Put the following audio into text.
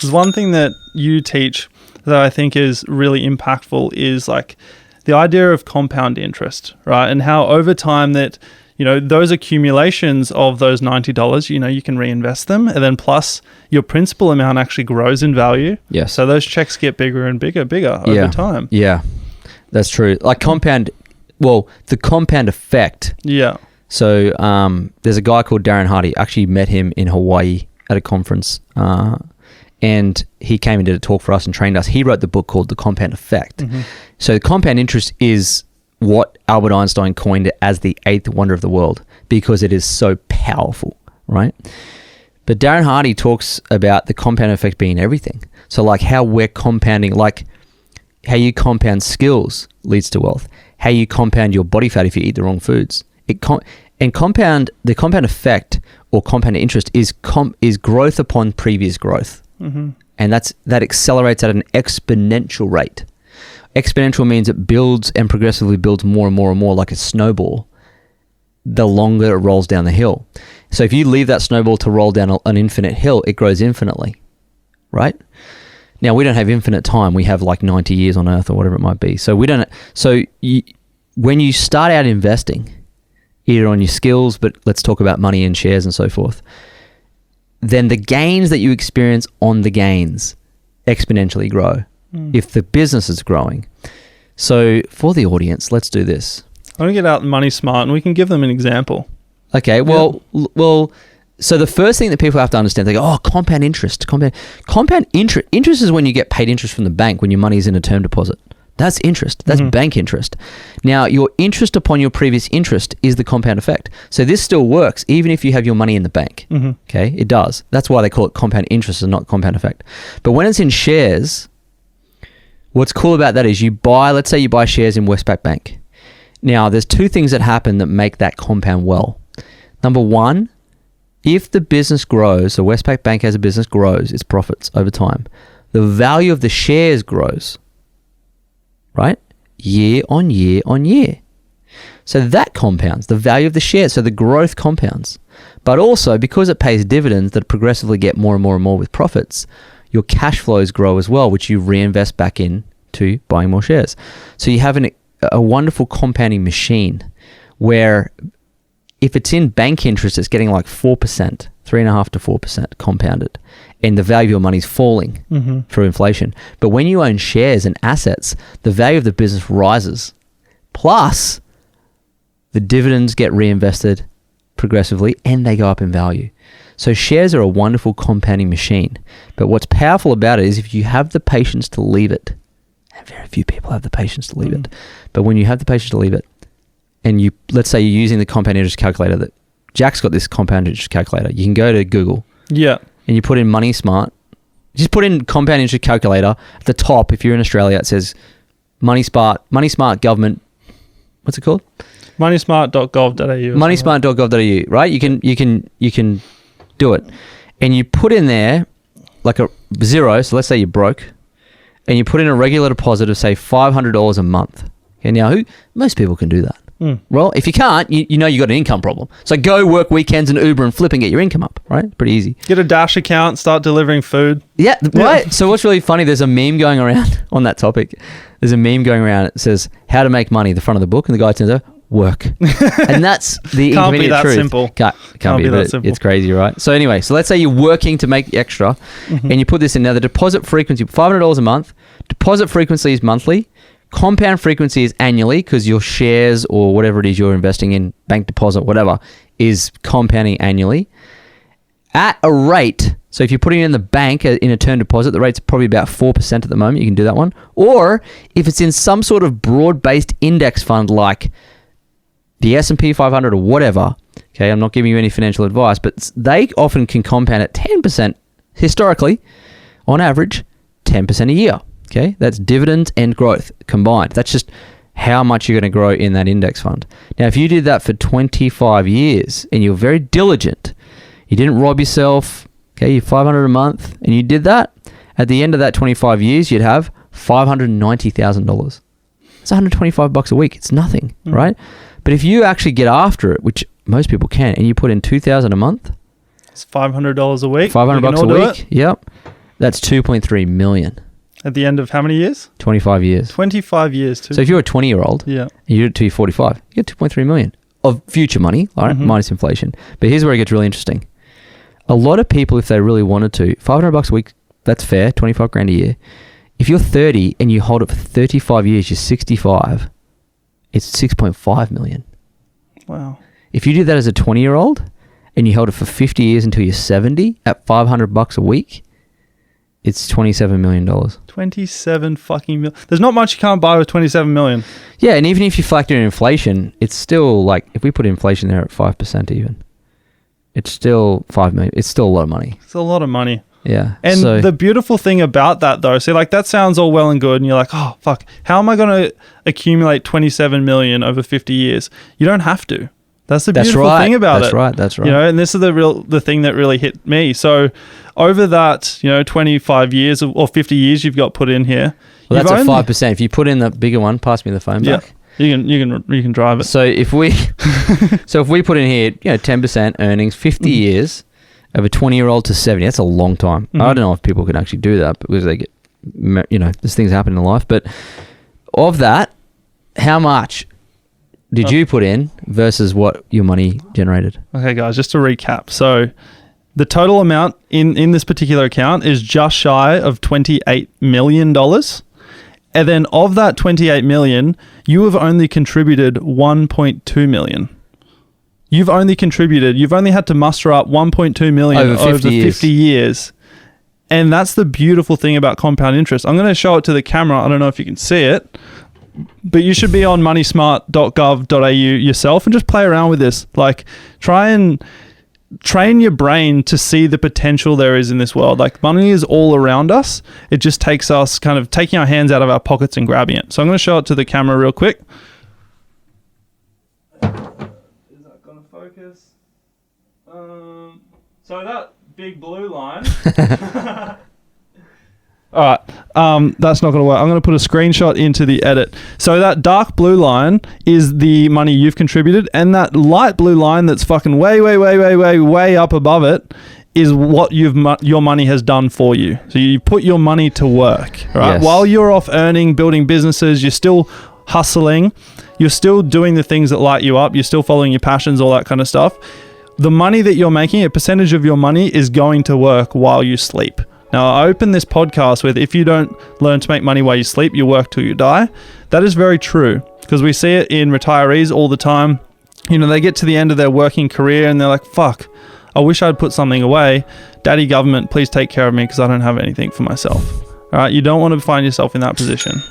Because one thing that you teach that I think is really impactful is like the idea of compound interest, right? And how over time that, you know, those accumulations of those $90, you know, you can reinvest them, and then plus your principal amount actually grows in value. Yes. So those checks get bigger and bigger over time. Yeah, that's true. Like the compound effect. Yeah. So there's a guy called Darren Hardy. I actually met him in Hawaii at a conference, and he came and did a talk for us and trained us. He wrote the book called The Compound Effect. Mm-hmm. So the compound interest is what Albert Einstein coined it as the eighth wonder of the world because it is so powerful, right? But Darren Hardy talks about the compound effect being everything. So like how we're compounding, like how you compound skills leads to wealth. How you compound your body fat if you eat the wrong foods. The compound effect or compound interest is growth upon previous growth. Mm-hmm. And that accelerates at an exponential rate. Exponential means it builds and progressively builds more and more and more like a snowball the longer it rolls down the hill. So if you leave that snowball to roll down an infinite hill, it grows infinitely, right? Now, we don't have infinite time. We have like 90 years on Earth or whatever it might be. So when you start out investing, either on your skills, but let's talk about money and shares and so forth, then the gains that you experience on the gains exponentially grow if the business is growing. So for the audience, let's do this. I want to get out Money Smart and we can give them an example. Okay, well, so the first thing that people have to understand, they go, oh, compound interest. Compound interest is when you get paid interest from the bank when your money is in a term deposit. That's interest. That's bank interest. Now, your interest upon your previous interest is the compound effect. So this still works even if you have your money in the bank. Mm-hmm. Okay, it does. That's why they call it compound interest and not compound effect. But when it's in shares, what's cool about that is let's say you buy shares in Westpac Bank. Now, there's two things that happen that make that compound well. Number one, if the business grows, so Westpac Bank as a business grows its profits over time, the value of the shares grows. Right? Year on year on year. So that compounds the value of the shares. So the growth compounds. But also because it pays dividends that progressively get more and more and more with profits, your cash flows grow as well, which you reinvest back into buying more shares. So you have a wonderful compounding machine where if it's in bank interest, it's getting like 4%, 3.5% to 4% compounded. And the value of your money is falling through inflation. But when you own shares and assets, the value of the business rises. Plus, the dividends get reinvested progressively and they go up in value. So shares are a wonderful compounding machine. But what's powerful about it is if you have the patience to leave it, and very few people have the patience to leave it, but when you have the patience to leave it, and let's say you're using the compound interest calculator that Jack's got this compound interest calculator. You can go to Google. Yeah. And you put in Money Smart. Just put in compound interest calculator. At the top, if you're in Australia, it says Money Smart government. What's it called? Moneysmart.gov.au. Moneysmart.gov.au, right? You can do it. And you put in there like a zero, so let's say you're broke, and you put in a regular deposit of say $500 a month. Okay, now most people can do that. Well, if you can't, you know you got an income problem. So go work weekends and Uber and flip and get your income up, right? Pretty easy. Get a Dash account, start delivering food. Yeah, right. So what's really funny, there's a meme going around on that topic. There's a meme going around. It says, how to make money, the front of the book. And the guy turns out, work. And that's the Can't be that truth. Simple. Can't be that simple. It's crazy, right? So anyway, so let's say you're working to make extra and you put this in there. The deposit frequency, $500 a month. Deposit frequency is monthly. Compound frequency is annually because your shares or whatever it is you're investing in, bank deposit, whatever, is compounding annually at a rate. So if you're putting it in the bank in a term deposit, the rate's probably about 4% at the moment. You can do that one. Or if it's in some sort of broad-based index fund like the S&P 500 or whatever, okay, I'm not giving you any financial advice, but they often can compound at 10% historically, on average, 10% a year. Okay, that's dividends and growth combined. That's just how much you're going to grow in that index fund. Now, if you did that for 25 years and you're very diligent, you didn't rob yourself, okay, you're $500 a month, and you did that, at the end of that 25 years, you'd have $590,000. It's $125 a week. It's nothing, right? But if you actually get after it, which most people can, and you put in $2,000 a month, it's $500 a week. $500 a week. Yep. That's 2.3 million. At the end of how many years? 25 years. 25 years too. So if you're a 20-year-old, yeah. and you do it till you're 45, you get 2.3 million of future money, all right, minus inflation. But here's where it gets really interesting. A lot of people, if they really wanted to, $500 a week, that's fair, 25 grand a year. If you're 30 and you hold it for 35 years, you're 65, it's 6.5 million. Wow. If you do that as a 20-year-old and you held it for 50 years until you're 70 at $500 a week, it's $27 million. 27 fucking million. There's not much you can't buy with 27 million. Yeah, and even if you factor in inflation, it's still like, if we put inflation there at 5% even, it's still 5 million. It's still a lot of money. It's a lot of money. Yeah. And the beautiful thing about that though, see, like that sounds all well and good and you're like, oh fuck, how am I going to accumulate 27 million over 50 years? You don't have to. That's the beautiful thing about it. That's right. You know, and this is the thing that really hit me. So over that, 25 years or 50 years you've got put in here. Well, that's a 5%. If you put in the bigger one, pass me the phone back. You can drive it. So if we put in here, 10% earnings, 50 years of a 20-year-old to 70, that's a long time. I don't know if people can actually do that because they get, there's things happen in life. But of that, how much did you put in versus what your money generated? Okay, guys, just to recap. So the total amount in this particular account is just shy of $28 million. And then of that 28 million, you have only contributed 1.2 million. You've only had to muster up 1.2 million over 50 years. And that's the beautiful thing about compound interest. I'm going to show it to the camera. I don't know if you can see it, but you should be on moneysmart.gov.au yourself and just play around with this. Like, try and train your brain to see the potential there is in this world. Like, money is all around us. It just takes us kind of taking our hands out of our pockets and grabbing it. So I'm going to show it to the camera real quick. Is that going to focus? So that big blue line... All right, that's not going to work. I'm going to put a screenshot into the edit. So that dark blue line is the money you've contributed, and that light blue line that's fucking way up above it is what your money has done for you. So you put your money to work, right? Yes. While you're off earning, building businesses, you're still hustling, you're still doing the things that light you up, you're still following your passions, all that kind of stuff. The money that you're making, a percentage of your money is going to work while you sleep. Now, I open this podcast with, if you don't learn to make money while you sleep, you work till you die. That is very true, because we see it in retirees all the time. They get to the end of their working career and they're like, fuck, I wish I'd put something away. Daddy government, please take care of me because I don't have anything for myself. All right, you don't want to find yourself in that position.